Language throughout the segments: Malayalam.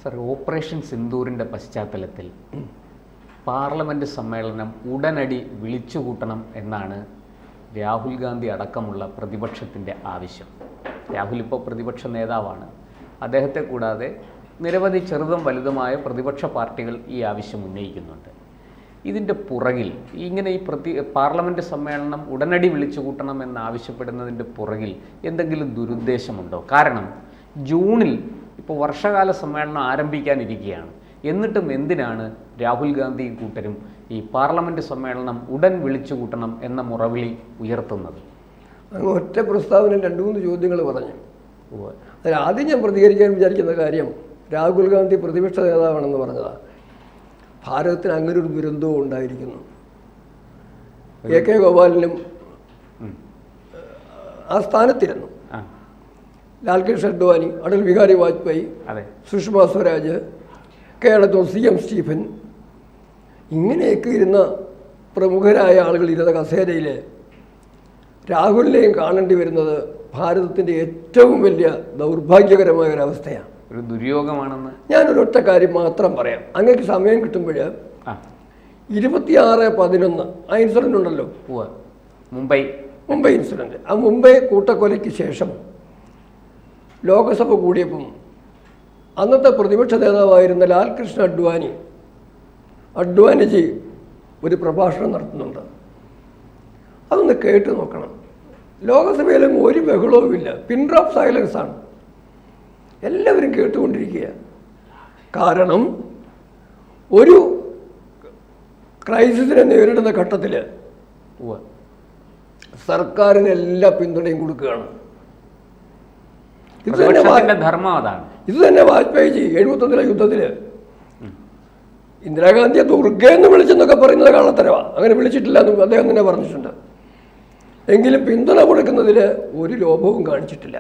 സർ, ഓപ്പറേഷൻ സിന്ദൂറിൻ്റെ പശ്ചാത്തലത്തിൽ പാർലമെൻറ്റ് സമ്മേളനം ഉടനടി വിളിച്ചുകൂട്ടണം എന്നാണ് രാഹുൽ ഗാന്ധി അടക്കമുള്ള പ്രതിപക്ഷത്തിൻ്റെ ആവശ്യം. രാഹുൽ ഇപ്പോൾ പ്രതിപക്ഷ നേതാവാണ്. അദ്ദേഹത്തെ കൂടാതെ നിരവധി ചെറുതും വലുതുമായ പ്രതിപക്ഷ പാർട്ടികൾ ഈ ആവശ്യം ഉന്നയിക്കുന്നുണ്ട്. ഇതിൻ്റെ പുറകിൽ ഇങ്ങനെ പാർലമെൻറ്റ് സമ്മേളനം ഉടനടി വിളിച്ചുകൂട്ടണം എന്നാവശ്യപ്പെടുന്നതിൻ്റെ പുറകിൽ എന്തെങ്കിലും ദുരുദ്ദേശമുണ്ടോ? കാരണം ജൂണിൽ ഇപ്പോൾ വർഷകാല സമ്മേളനം ആരംഭിക്കാനിരിക്കുകയാണ്. എന്നിട്ടും എന്തിനാണ് രാഹുൽ ഗാന്ധിയും കൂട്ടരും ഈ പാർലമെൻറ്റ് സമ്മേളനം ഉടൻ വിളിച്ചുകൂട്ടണം എന്ന മുറവിളി ഉയർത്തുന്നത്? അങ്ങ് ഒറ്റ പ്രസ്താവന 2-3 ചോദ്യങ്ങൾ പറഞ്ഞു. അതിലാദ്യം ഞാൻ പ്രതികരിക്കാൻ വിചാരിക്കുന്ന കാര്യം, രാഹുൽ ഗാന്ധി പ്രതിപക്ഷ നേതാവാണെന്ന് പറഞ്ഞതാണ്. ഭാരതത്തിന് അങ്ങനെ ഒരു ദുരന്തവും ഉണ്ടായിരിക്കുന്നു. AK ഗോപാലനും ആ സ്ഥാനത്തിരുന്നു. ലാൽകൃഷ്ണ അഡ്വാനി, അടൽ ബിഹാരി വാജ്പേയി, സുഷമ സ്വരാജ്, കേരളത്തിൽ CM സ്റ്റീഫൻ, ഇങ്ങനെയൊക്കെ ഇരുന്ന പ്രമുഖരായ ആളുകൾ ഇരുന്ന കസേരയിൽ രാഹുലിനെയും കാണേണ്ടി വരുന്നത് ഭാരതത്തിൻ്റെ ഏറ്റവും വലിയ ദൗർഭാഗ്യകരമായ ഒരവസ്ഥയാണ്. ഒരു ദുര്യോഗമാണെന്ന് ഞാനൊരൊറ്റ കാര്യം മാത്രം പറയാം. അങ്ങേക്ക് സമയം കിട്ടുമ്പോൾ 26/11 ആ ഇൻസിഡൻ്റ് ഉണ്ടല്ലോ, മുംബൈ ഇൻസിഡൻറ്റ്. ആ മുംബൈ കൂട്ടക്കൊലയ്ക്ക് ശേഷം ലോകസഭ കൂടിയപ്പം അന്നത്തെ പ്രതിപക്ഷ നേതാവായിരുന്ന ലാൽകൃഷ്ണ അഡ്വാനിജി ഒരു പ്രഭാഷണം നടത്തുന്നുണ്ട്. അതൊന്ന് കേട്ട് നോക്കണം. ലോകസഭയിലും ഒരു ബഹളവുമില്ല, പിൻ ഡ്രോപ്പ് സൈലൻസ് ആണ്. എല്ലാവരും കേട്ടുകൊണ്ടിരിക്കുക. കാരണം ഒരു ക്രൈസിസിനെ നേരിടുന്ന ഘട്ടത്തിൽ സർക്കാരിന് എല്ലാ പിന്തുണയും കൊടുക്കുകയാണ്. ഇത് തന്നെ വാജ്പേയിജി 71 യുദ്ധത്തിൽ ഇന്ദിരാഗാന്ധിയെ ദുർഗയെന്ന് വിളിച്ചെന്നൊക്കെ പറയുന്നത് കള്ളത്തരവാണ്. അങ്ങനെ വിളിച്ചിട്ടില്ല എന്ന് അദ്ദേഹം തന്നെ പറഞ്ഞിട്ടുണ്ട്. എങ്കിലും പിന്തുണ കൊടുക്കുന്നതിൽ ഒരു ലോഭവും കാണിച്ചിട്ടില്ല.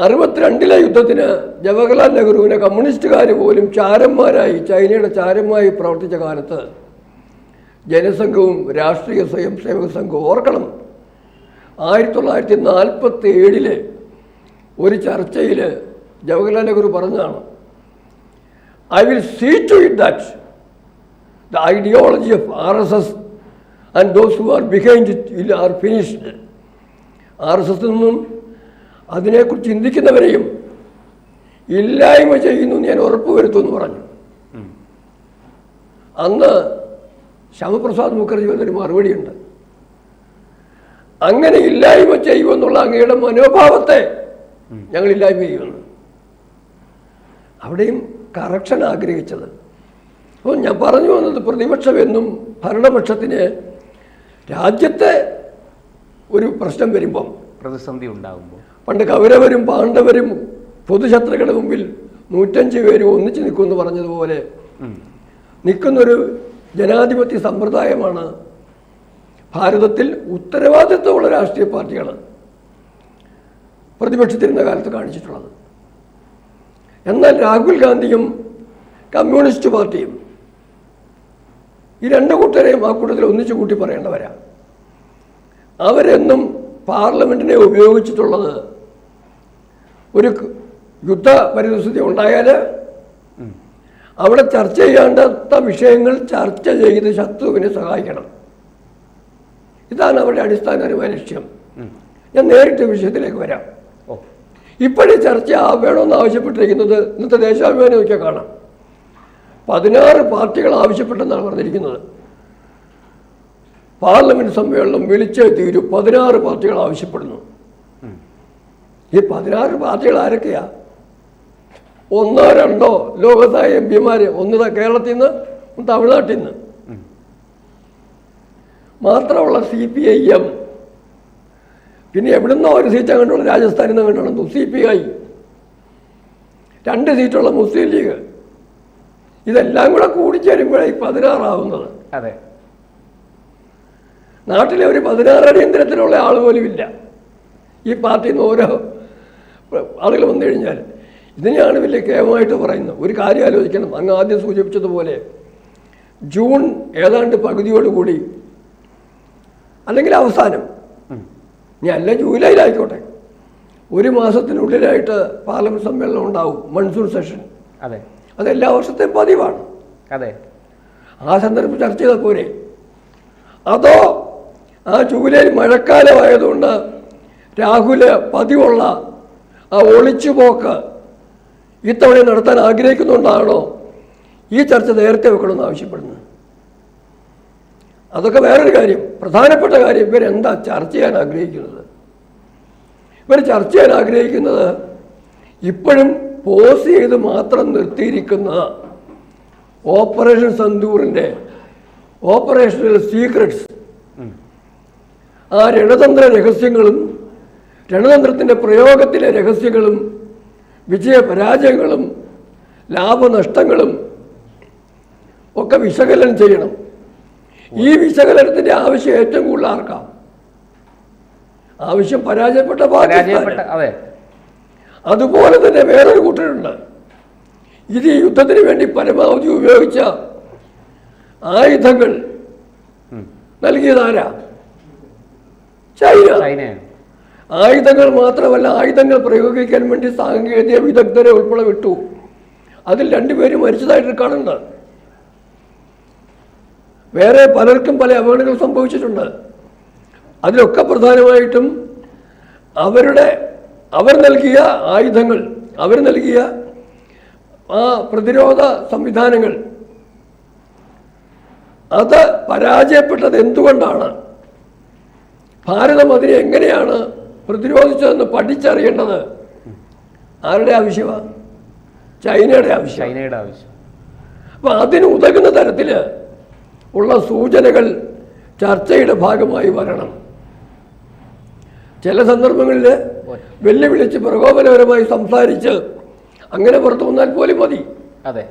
62 യുദ്ധത്തിന് ജവഹർലാൽ നെഹ്റുവിനെ കമ്മ്യൂണിസ്റ്റുകാർ പോലും ചാരന്മാരായി, ചൈനയുടെ ചാരന്മാരായി പ്രവർത്തിച്ച കാലത്ത് ജനസംഘവും രാഷ്ട്രീയ സ്വയംസേവക സംഘവും, ഓർക്കണം, 1947 ഒരു ചർച്ചയിൽ ജവഹർലാൽ നെഹ്റു പറഞ്ഞതാണ്, I will see to it that the ideology of RSS and those who are behind it are finished. RSS നിന്നും അതിനെക്കുറിച്ച് ചിന്തിക്കുന്നവരെയും ഇല്ലായ്മ ചെയ്യുന്നു ഞാൻ ഉറപ്പുവരുത്തുമെന്ന് പറഞ്ഞു. അന്ന് ശ്യാമപ്രസാദ് മുഖർജി എന്നൊരു മറുപടിയുണ്ട്, അങ്ങനെ ഇല്ലായ്മ ചെയ്യുമെന്നുള്ള അങ്ങയുടെ മനോഭാവത്തെ ഞങ്ങൾ ഇല്ലായ്മ ചെയ്യുമെന്ന്. അവിടെയും കറക്ഷൻ ആഗ്രഹിച്ചത്. അപ്പോൾ ഞാൻ പറഞ്ഞു വന്നത്, പ്രതിപക്ഷമെന്നും ഭരണപക്ഷത്തിന് രാജ്യത്തെ ഒരു പ്രശ്നം വരുമ്പം, പ്രതിസന്ധി ഉണ്ടാകുമ്പോൾ, പണ്ട് കൗരവരും പാണ്ഡവരും പൊതുശത്രുക്കളുടെ മുമ്പിൽ 105 പേരും ഒന്നിച്ച് നിൽക്കുമെന്ന് പറഞ്ഞതുപോലെ നിൽക്കുന്നൊരു ജനാധിപത്യ സമ്പ്രദായമാണ് ഭാരതത്തിൽ ഉത്തരവാദിത്വമുള്ള രാഷ്ട്രീയ പാർട്ടികൾ പ്രതിപക്ഷത്തിരുന്ന കാലത്ത് കാണിച്ചിട്ടുള്ളത്. എന്നാൽ രാഹുൽ ഗാന്ധിയും കമ്മ്യൂണിസ്റ്റ് പാർട്ടിയും ഈ 2 കൂട്ടരെയും ആ കൂട്ടത്തിൽ ഒന്നിച്ചു കൂട്ടി പറയേണ്ടവരാണ്. അവരെന്നും പാർലമെൻറ്റിനെ ഉപയോഗിച്ചിട്ടുള്ളത് ഒരു യുദ്ധ പരിസ്ഥിതി ഉണ്ടായാൽ അവിടെ ചർച്ച ചെയ്യാണ്ടാത്ത വിഷയങ്ങൾ ചർച്ച ചെയ്ത് ശത്രുവിനെ സഹായിക്കണം. ഇതാണ് അവരുടെ അടിസ്ഥാനപരമായ ലക്ഷ്യം. ഞാൻ നേരിട്ട് വിഷയത്തിലേക്ക് വരാം. ഇപ്പോഴും ചർച്ച വേണമെന്ന് ആവശ്യപ്പെട്ടിരിക്കുന്നത് ഇന്നത്തെ ദേശാഭിമാനി നോക്കിയാൽ കാണാം, 16 പാർട്ടികൾ ആവശ്യപ്പെട്ടെന്നാണ് പറഞ്ഞിരിക്കുന്നത്. പാർലമെന്റ് സമ്മേളനം വിളിച്ചേ തീരൂ, 16 പാർട്ടികൾ ആവശ്യപ്പെടുന്നു. ഈ 16 പാർട്ടികൾ ആരൊക്കെയാ? 1-2 ലോകസഭ MP-മാർ, ഒന്ന് കേരളത്തിൽ നിന്ന്, ഒന്ന് തമിഴ്നാട്ടിൽ നിന്ന്. മാത്രമുള്ള CPIM, പിന്നെ എവിടുന്നോ ഒരു സീറ്റ് അങ്ങോട്ടുള്ള രാജസ്ഥാനിൽ നിന്ന് അങ്ങോട്ടുള്ള CPI, 2 സീറ്റുള്ള മുസ്ലിം ലീഗ്, ഇതെല്ലാം കൂടെ കൂടിച്ചേരുമ്പോഴാണ് 16 ആവുന്നത്. അതെ, നാട്ടിലെ ഒരു 16 അടിയന്തരത്തിലുള്ള ആൾ പോലും ഇല്ല. ഈ പാർട്ടിയിൽ നിന്ന് ഓരോ ആളുകൾ വന്നു കഴിഞ്ഞാൽ ഇതിനെയാണ് വലിയ കേവമായിട്ട് പറയുന്നത്. ഒരു കാര്യം ആലോചിക്കണം, അങ്ങ് ആദ്യം സൂചിപ്പിച്ചതുപോലെ ജൂൺ ഏതാണ്ട് പകുതിയോടുകൂടി, അല്ലെങ്കിൽ അവസാനം, ഇനി അല്ല ജൂലൈയിലായിക്കോട്ടെ, ഒരു മാസത്തിനുള്ളിലായിട്ട് പാർലമെന്റ് സമ്മേളനം ഉണ്ടാവും, മൺസൂൺ സെഷൻ. അതെ, അത് എല്ലാ വർഷത്തെയും പതിവാണ്. അതെ. ആ സന്ദർഭം ചർച്ച ചെയ്താൽ പോരെ? അതോ ആ ജൂലൈയിൽ മഴക്കാലമായതുകൊണ്ട് രാഹുല് പതിവുള്ള ആ ഒളിച്ചുപോക്ക് ഇത്തവണ നടത്താൻ ആഗ്രഹിക്കുന്നുകൊണ്ടാണോ ഈ ചർച്ച നേരത്തെ വെക്കണമെന്ന് ആവശ്യപ്പെടുന്നത്? അതൊക്കെ വേറൊരു കാര്യം. പ്രധാനപ്പെട്ട കാര്യം, ഇവരെന്താ ചർച്ച ചെയ്യാൻ ആഗ്രഹിക്കുന്നത്? ഇവർ ചർച്ച ചെയ്യാൻ ആഗ്രഹിക്കുന്നത് ഇപ്പോഴും പോസ് ചെയ്ത് മാത്രം നിർത്തിയിരിക്കുന്ന ഓപ്പറേഷൻ സിന്ദൂറിൻ്റെ ഓപ്പറേഷണൽ സീക്രട്സ്, ആ രണതന്ത്ര രഹസ്യങ്ങളും രണതന്ത്രത്തിൻ്റെ പ്രയോഗത്തിലെ രഹസ്യങ്ങളും വിജയപരാജയങ്ങളും ലാഭനഷ്ടങ്ങളും ഒക്കെ വിശകലനം ചെയ്യണം. ഈ വിശകലനത്തിൻ്റെ ആവശ്യം ഏറ്റവും കൂടുതൽ ആർക്കാം? ആവശ്യം പരാജയപ്പെട്ട പാകിസ്ഥാൻ. അതുപോലെ തന്നെ വേറൊരു കൂട്ടരുണ്ട്. ഇത് ഈ യുദ്ധത്തിന് വേണ്ടി പരമാവധി ഉപയോഗിച്ച ആയുധങ്ങൾ നൽകിയതാരാ? ചൈന. ആയുധങ്ങൾ മാത്രമല്ല, ആയുധങ്ങൾ പ്രയോഗിക്കാൻ വേണ്ടി സാങ്കേതിക വിദഗ്ധരെ ഉൾപ്പെടെ വിട്ടു. അതിൽ 2 പേര് മരിച്ചതായിട്ട് കാണുന്നുണ്ട്. വേറെ പലർക്കും പല അപകടങ്ങൾ സംഭവിച്ചിട്ടുണ്ട്. അതിലൊക്കെ പ്രധാനമായിട്ടും അവർ നൽകിയ ആയുധങ്ങൾ, അവർ നൽകിയ ആ പ്രതിരോധ സംവിധാനങ്ങൾ അത് പരാജയപ്പെട്ടത് എന്തുകൊണ്ടാണ്? ഭാരതം അതിനെ എങ്ങനെയാണ് പ്രതിരോധിച്ചതെന്ന് പഠിച്ചറിയേണ്ടത് ആരുടെ ആവശ്യമാണ്? ചൈനയുടെ ആവശ്യം. അപ്പം അതിന് ഉതകുന്ന തരത്തിൽ ഉള്ള സൂചനകൾ ചർച്ചയുടെ ഭാഗമായി വരണം. ചില സന്ദർഭങ്ങളിൽ വെല്ലുവിളിച്ച് പ്രകോപനപരമായി സംസാരിച്ച് അങ്ങനെ പുറത്തു വന്നാൽ പോലും മതി. അതെ,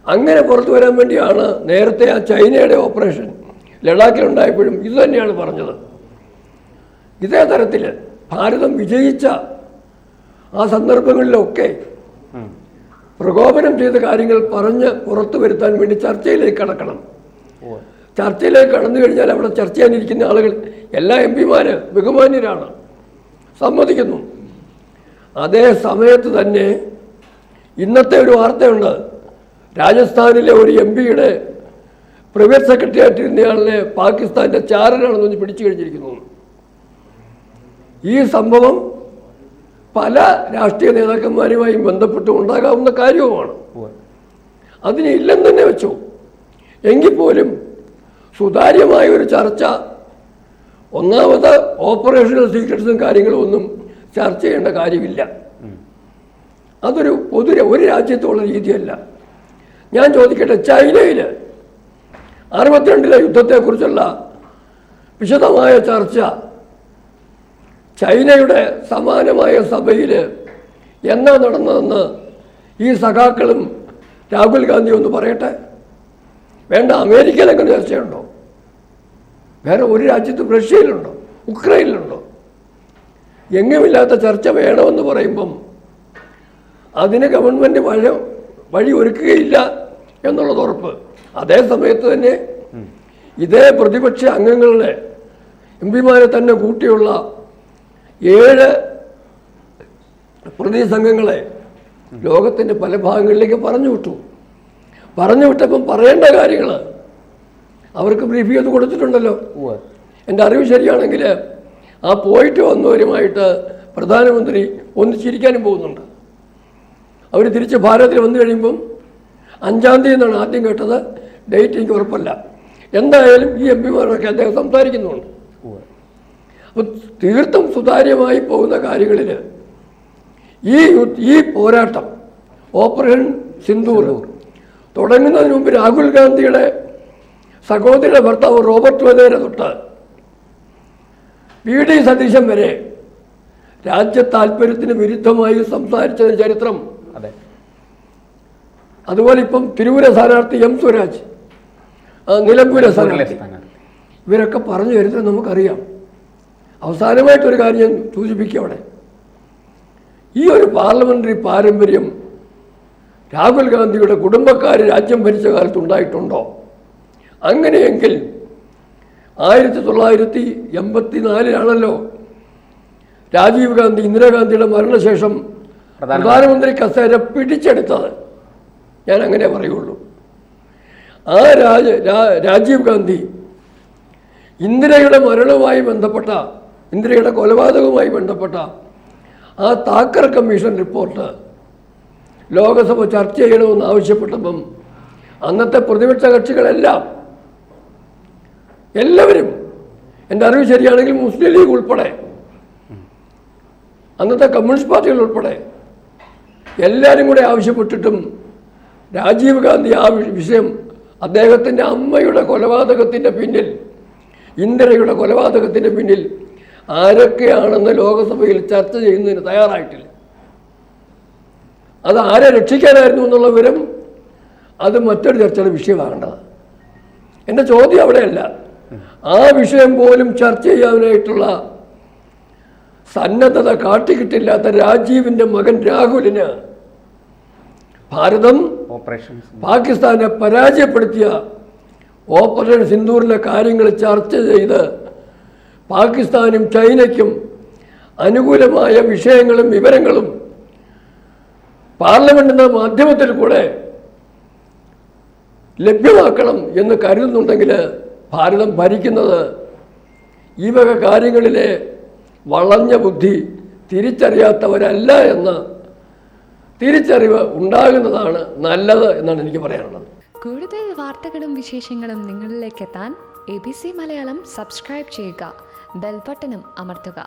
അങ്ങനെ പുറത്തു വരാൻ വേണ്ടിയാണ് നേരത്തെ ആ ചൈനയുടെ ഓപ്പറേഷൻ ലഡാക്കിലുണ്ടായപ്പോഴും ഇത് തന്നെയാണ് പറഞ്ഞത്. ഇതേ തരത്തിൽ ഭാരതം വിജയിച്ച ആ സന്ദർഭങ്ങളിലൊക്കെ പ്രകോപനം ചെയ്ത കാര്യങ്ങൾ പറഞ്ഞ് പുറത്തു വരുത്താൻ വേണ്ടി ചർച്ചയിലേക്ക് കടക്കണം. ചർച്ചയിലേക്ക് കടന്നു കഴിഞ്ഞാൽ അവിടെ ചർച്ച ചെയ്യാനിരിക്കുന്ന ആളുകൾ എല്ലാ MP-മാര് ബഹുമാന്യരാണ്, സമ്മതിക്കുന്നു. അതേ സമയത്ത് തന്നെ ഇന്നത്തെ ഒരു വാർത്തയുണ്ട്. രാജസ്ഥാനിലെ ഒരു MP-യുടെ പ്രൈവറ്റ് സെക്രട്ടറി ആയിട്ടിരുന്നയാളിനെ പാകിസ്ഥാൻ്റെ ചാരനാണെന്ന് പറഞ്ഞ് പിടിച്ചു കഴിഞ്ഞിരിക്കുന്നു. ഈ സംഭവം പല രാഷ്ട്രീയ നേതാക്കന്മാരുമായും ബന്ധപ്പെട്ട് ഉണ്ടാകാവുന്ന കാര്യവുമാണ്. അതിന് ഇല്ലെന്ന് തന്നെ വെച്ചു. എങ്കിൽ പോലും സുതാര്യമായ ഒരു ചർച്ച, ഒന്നാമത് ഓപ്പറേഷണൽ സീക്രട്സും കാര്യങ്ങളും ഒന്നും ചർച്ച ചെയ്യേണ്ട കാര്യമില്ല. അതൊരു ഒരു രാജ്യത്തുള്ള രീതിയല്ല. ഞാൻ ചോദിക്കട്ടെ, ചൈനയിൽ 62-ലെ യുദ്ധത്തെക്കുറിച്ചുള്ള വിശദമായ ചർച്ച ചൈനയുടെ സമാനമായ സഭയിൽ എന്നാ നടന്നതെന്ന് ഈ സഖാക്കളും രാഹുൽ ഗാന്ധി ഒന്ന് പറയട്ടെ. വേണ്ട, അമേരിക്കയിൽ എങ്ങനെ ചർച്ചയുണ്ടോ? വേറെ ഒരു രാജ്യത്തും, റഷ്യയിലുണ്ടോ, ഉക്രൈനിലുണ്ടോ? എങ്ങുമില്ലാത്ത ചർച്ച വേണമെന്ന് പറയുമ്പം അതിന് ഗവൺമെൻറ് വഴി ഒരുക്കുകയില്ല എന്നുള്ളത് ഉറപ്പ്. അതേ സമയത്ത് തന്നെ ഇതേ പ്രതിപക്ഷ അംഗങ്ങളുടെ MP-മാരെ തന്നെ കൂട്ടിയുള്ള 7 പ്രതി സംഘങ്ങളെ ലോകത്തിൻ്റെ പല ഭാഗങ്ങളിലേക്ക് പറഞ്ഞു വിട്ടപ്പം പറയേണ്ട കാര്യങ്ങൾ അവർക്ക് ബ്രീഫ് ചെയ്ത് കൊടുത്തിട്ടുണ്ടല്ലോ. എൻ്റെ അറിവ് ശരിയാണെങ്കിൽ ആ പോയിട്ട് വന്നവരുമായിട്ട് പ്രധാനമന്ത്രി ഒന്നിച്ചിരിക്കാനും പോകുന്നുണ്ട്. അവർ തിരിച്ച് ഭാരതത്തിൽ വന്നു കഴിയുമ്പം 5-ാം തീയതി എന്നാണ് ആദ്യം കേട്ടത്. ഡേറ്റ് എനിക്ക് ഉറപ്പല്ല. എന്തായാലും ഈ MP-മാരൊക്കെ അദ്ദേഹം സംസാരിക്കുന്നുണ്ട്. അപ്പോൾ തീർത്തും സുതാര്യമായി പോകുന്ന കാര്യങ്ങളിൽ ഈ പോരാട്ടം, ഓപ്പറേഷൻ സിന്ദൂർ തുടങ്ങുന്നതിന് മുമ്പ് രാഹുൽ ഗാന്ധിയുടെ സഹോദരിയുടെ ഭർത്താവ് റോബർട്ട് വധേര തൊട്ട് VD സതീശൻ വരെ രാജ്യ താല്പര്യത്തിന് വിരുദ്ധമായി സംസാരിച്ചതിന് ചരിത്രം. അതുപോലെ ഇപ്പം തിരുവൂര സ്ഥാനാർത്ഥി M സ്വരാജ്, നിലമ്പൂര സ്ഥാനാർത്ഥി, ഇവരൊക്കെ പറഞ്ഞു ചരിത്രം നമുക്കറിയാം. അവസാനമായിട്ടൊരു കാര്യം ഞാൻ സൂചിപ്പിക്കുക. അവിടെ ഈ ഒരു പാർലമെൻ്ററി പാരമ്പര്യം രാഹുൽ ഗാന്ധിയുടെ കുടുംബക്കാർ രാജ്യം ഭരിച്ച കാലത്ത് ഉണ്ടായിട്ടുണ്ടോ? അങ്ങനെയെങ്കിൽ 1984 രാജീവ് ഗാന്ധി ഇന്ദിരാഗാന്ധിയുടെ മരണശേഷം പ്രധാനമന്ത്രി കസേര പിടിച്ചെടുത്തത്. ഞാൻ അങ്ങനെ പറയുള്ളൂ. ആ രാജീവ് ഗാന്ധി ഇന്ദിരയുടെ മരണവുമായി ബന്ധപ്പെട്ട, ഇന്ദിരയുടെ കൊലപാതകവുമായി ബന്ധപ്പെട്ട ആ താക്കർ കമ്മീഷൻ റിപ്പോർട്ട് ലോകസഭ ചർച്ച ചെയ്യണമെന്ന് ആവശ്യപ്പെട്ടപ്പം അന്നത്തെ പ്രതിപക്ഷ കക്ഷികളെല്ലാം, എല്ലാവരും, എൻ്റെ അറിവ് ശരിയാണെങ്കിൽ മുസ്ലിം ലീഗ് ഉൾപ്പെടെ, അന്നത്തെ കമ്മ്യൂണിസ്റ്റ് പാർട്ടികൾ ഉൾപ്പെടെ എല്ലാവരും കൂടെ ആവശ്യപ്പെട്ടിട്ടും രാജീവ് ഗാന്ധി ആ വിഷയം, അദ്ദേഹത്തിൻ്റെ അമ്മയുടെ കൊലപാതകത്തിൻ്റെ പിന്നിൽ, ഇന്ദിരയുടെ കൊലപാതകത്തിൻ്റെ പിന്നിൽ ആരൊക്കെയാണെന്ന് ലോകസഭയിൽ ചർച്ച ചെയ്യുന്നതിന് തയ്യാറായിട്ടില്ല. അത് ആരെ രക്ഷിക്കാനായിരുന്നു എന്നുള്ള വിവരം അത് മറ്റൊരു ചർച്ചയുടെ വിഷയമാകേണ്ടത്. എൻ്റെ ചോദ്യം അവിടെയല്ല. ആ വിഷയം പോലും ചർച്ച ചെയ്യാനായിട്ടുള്ള സന്നദ്ധത കാട്ടിക്കിട്ടില്ലാത്ത രാജീവിൻ്റെ മകൻ രാഹുലിന് ഭാരതം പാകിസ്ഥാനെ പരാജയപ്പെടുത്തിയ ഓപ്പറേഷൻ സിന്ദൂറിലെ കാര്യങ്ങൾ ചർച്ച ചെയ്ത് പാകിസ്ഥാനും ചൈനയ്ക്കും അനുകൂലമായ വിഷയങ്ങളും വിവരങ്ങളും പാർലമെന്റിൻ്റെ മാധ്യമത്തിൽ കൂടെ ലഭ്യമാക്കണം എന്ന് കരുതുന്നുണ്ടെങ്കിൽ ഭാരതം ഭരിക്കുന്നത് ഈ വക കാര്യങ്ങളിലെ വളഞ്ഞ ബുദ്ധി തിരിച്ചറിയാത്തവരല്ല എന്ന തിരിച്ചറിവ് ഉണ്ടാകുന്നതാണ് നല്ലത് എന്നാണ് എനിക്ക് പറയാനുള്ളത്. കൂടുതൽ വാർത്തകളും വിശേഷങ്ങളും നിങ്ങളിലേക്ക് എത്താൻ ABC മലയാളം സബ്സ്ക്രൈബ് ചെയ്യുക, ബെൽ ബട്ടണും അമർത്തുക.